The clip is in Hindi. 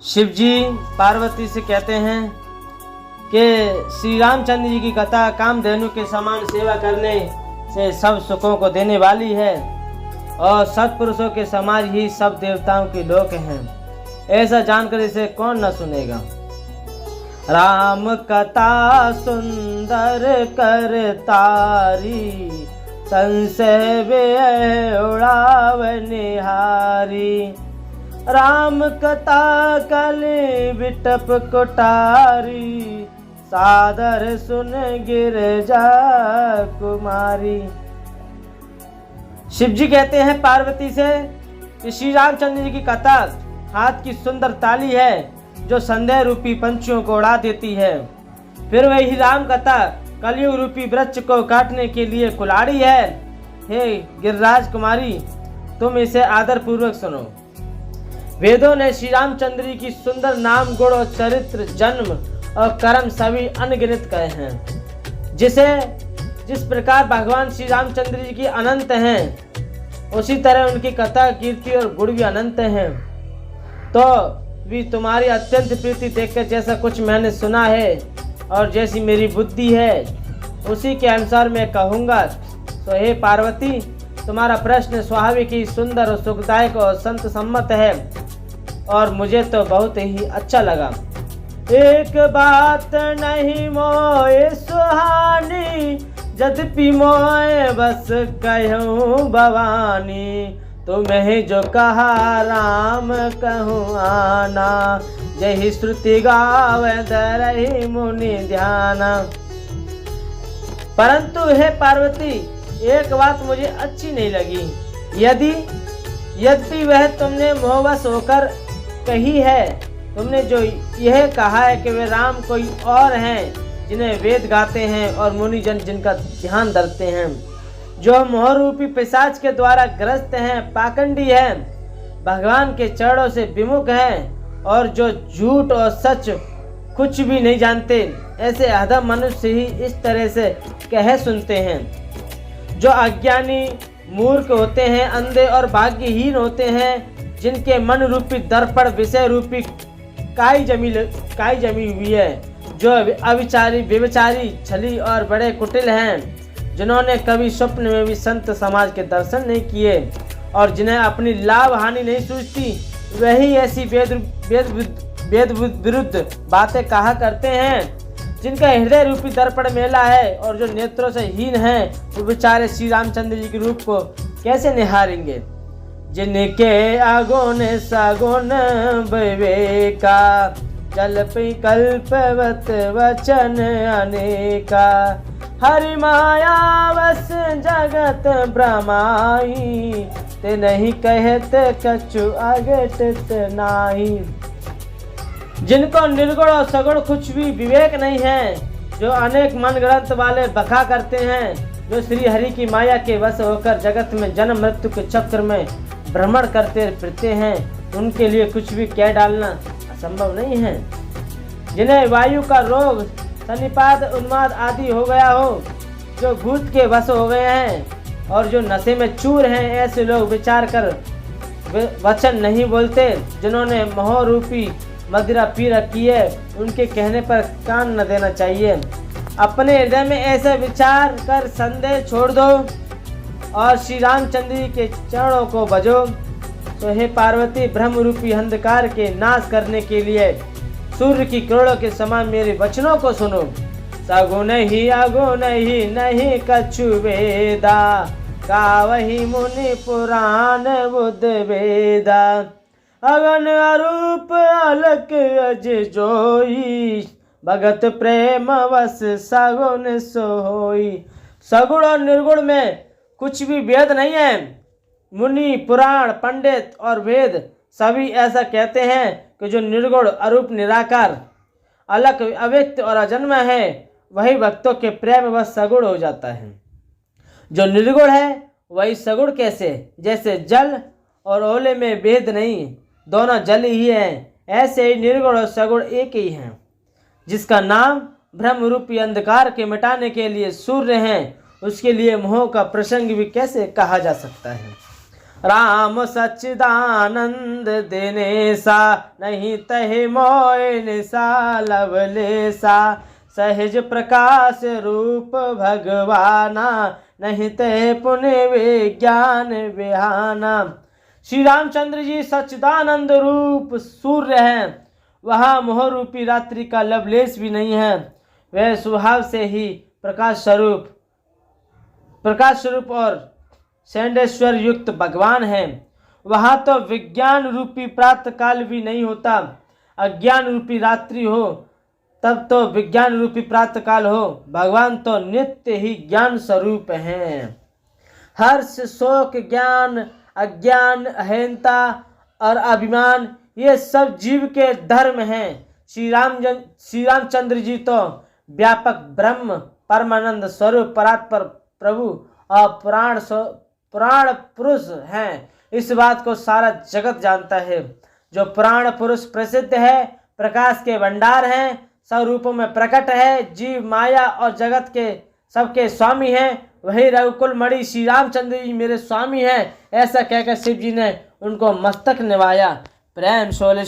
शिव जी पार्वती से कहते हैं कि श्री रामचंद्र जी की कथा कामधेनु के समान सेवा करने से सब सुखों को देने वाली है और सत्पुरुषों के समाज ही सब देवताओं के लोक हैं। ऐसा जानकर इसे कौन न सुनेगा। राम कथा सुंदर करतारी, संशय वे उड़ाव निहारी। राम कथा कल बिटप कोटारी, सादर सुन गिरजा कुमारी। शिव जी कहते हैं पार्वती से कि श्री रामचंद्र जी की कथा हाथ की सुंदर ताली है जो संदेह रूपी पंछियों को उड़ा देती है। फिर वही राम कथा कलयुग रूपी वृक्ष को काटने के लिए कुल्हाड़ी है। हे गिरिराज कुमारी, तुम इसे आदर पूर्वक सुनो। वेदों ने श्री रामचंद्र जी की सुंदर नाम, गुण और चरित्र, जन्म और कर्म सभी अनगिनत कहे हैं। जिस प्रकार भगवान श्री रामचंद्र जी की अनंत हैं, उसी तरह उनकी कथा, कीर्ति और गुण भी अनंत हैं। तो भी तुम्हारी अत्यंत प्रीति देखकर जैसा कुछ मैंने सुना है और जैसी मेरी बुद्धि है उसी के अनुसार मैं कहूँगा। तो हे पार्वती, तुम्हारा प्रश्न स्वाभाविक ही सुंदर और सुखदायक और संत सम्मत है और मुझे तो बहुत ही अच्छा लगा। एक बात नहीं मोए सुहानी, यद्यपि मोए बस कहूँ भवानी। तुम्हें जो कहा राम कहूँ आना, यही श्रुति गावे धरहि मुनि ध्याना। परंतु हे पार्वती, एक बात मुझे अच्छी नहीं लगी। यदि वह तुमने मोहवश होकर कही है। तुमने जो यह कहा है कि वे राम कोई और हैं जिन्हें वेद गाते हैं और मुनिजन जिनका ध्यान धरते हैं, जो मोहरूपी पिशाच के द्वारा ग्रस्त हैं, पाखंडी हैं, भगवान के चरणों से विमुख हैं और जो झूठ और सच कुछ भी नहीं जानते। ऐसे अधम मनुष्य ही इस तरह से कह सुनते हैं। जो अज्ञानी, मूर्ख होते हैं, अंधे और भाग्यहीन होते हैं, जिनके मन रूपी दर्पण विषय रूपी काई जमी हुई है, जो अविचारी, व्यभिचारी, छली और बड़े कुटिल हैं, जिन्होंने कभी स्वप्न में भी संत समाज के दर्शन नहीं किए और जिन्हें अपनी लाभ हानि नहीं सूझती, वही ऐसी वेद विरुद्ध बातें कहा करते हैं। जिनका हृदय रूपी दर्पण मेला है और जो नेत्रों से हीन हैं, वो बेचारे श्री रामचंद्र जी के रूप को कैसे निहारेंगे। जिनके आगुन सगुन विवेका, जल्पि कल्पवत वचन अनेका। हरि माया वस जगत भ्रमाई, ते नहीं कहत कछु अगटत नाही। जिनको निर्गुण और सगुण कुछ भी विवेक नहीं है, जो अनेक मन ग्रंथ वाले बखा करते हैं, जो श्री हरि की माया के वश होकर जगत में जन्म मृत्यु के चक्र में भ्रमण करते फिरते हैं, उनके लिए कुछ भी कह डालना असंभव नहीं है। जिन्हें वायु का रोग, सन्निपात, उन्माद आदि हो गया हो, जो भूत के वश हो गए हैं और जो नशे में चूर हैं, ऐसे लोग विचार कर वचन नहीं बोलते। जिन्होंने मोह रूपी मदिरा पी रखी है, उनके कहने पर कान न देना चाहिए। अपने हृदय में ऐसे विचार कर संदेह छोड़ दो और श्री रामचंद्र जी के चरणों को भजो। तो हे पार्वती, ब्रह्म रूपी अंधकार के नाश करने के लिए सूर्य की किरणों के समान मेरे वचनों को सुनो। सगुन ही अगुन ही नहीं कछु वेदा, गावहि मुनि पुराण बुध वेदा। अगन अरूप अलक अज जोई, भगत प्रेम वस सगुन सोई। सगुण और निर्गुण में कुछ भी भेद नहीं है। मुनि, पुराण, पंडित और वेद सभी ऐसा कहते हैं कि जो निर्गुण, अरूप, निराकार, अलग, अव्यक्त और अजन्म है, वही भक्तों के प्रेम व सगुण हो जाता है। जो निर्गुण है वही सगुण कैसे? जैसे जल और ओले में भेद नहीं, दोनों जल ही हैं, ऐसे ही निर्गुण और सगुण एक ही हैं। जिसका नाम ब्रह्म रूपी अंधकार के मिटाने के लिए सूर्य हैं, उसके लिए मोह का प्रसंग भी कैसे कहा जा सकता है। राम सच्चिदानंद दिनेसा, नहीं तहि मोय निसा लवलेसा। सहज प्रकाश रूप भगवाना, नहीं ते पुण्य विज्ञान बिहाना। श्री रामचंद्र जी सच्चिदानंद रूप सूर्य हैं, वहाँ मोह रूपी रात्रि का लवलेश भी नहीं है। वह स्वभाव से ही प्रकाश स्वरूप और सैंडेश्वर युक्त भगवान हैं। वहाँ तो विज्ञान रूपी प्रातः काल भी नहीं होता। अज्ञान रूपी रात्रि हो तब तो विज्ञान रूपी प्रातः काल हो। भगवान तो नित्य ही ज्ञान स्वरूप हैं। हर्ष, शोक, ज्ञान, अज्ञान, अहंता और अभिमान, ये सब जीव के धर्म हैं। श्री रामचंद्र जी तो व्यापक ब्रह्म, परमानंद स्वरूप, परात्पर प्रभु और पुराण पुरुष हैं। इस बात को सारा जगत जानता है। जो पुराण पुरुष प्रसिद्ध है, प्रकाश के भंडार हैं, सब रूपों में प्रकट है, जीव माया और जगत के सबके स्वामी हैं, वही रघुकुल मणि श्री रामचंद्र जी मेरे स्वामी हैं। ऐसा कहकर शिव जी ने उनको मस्तक निभाया। प्रेम सोले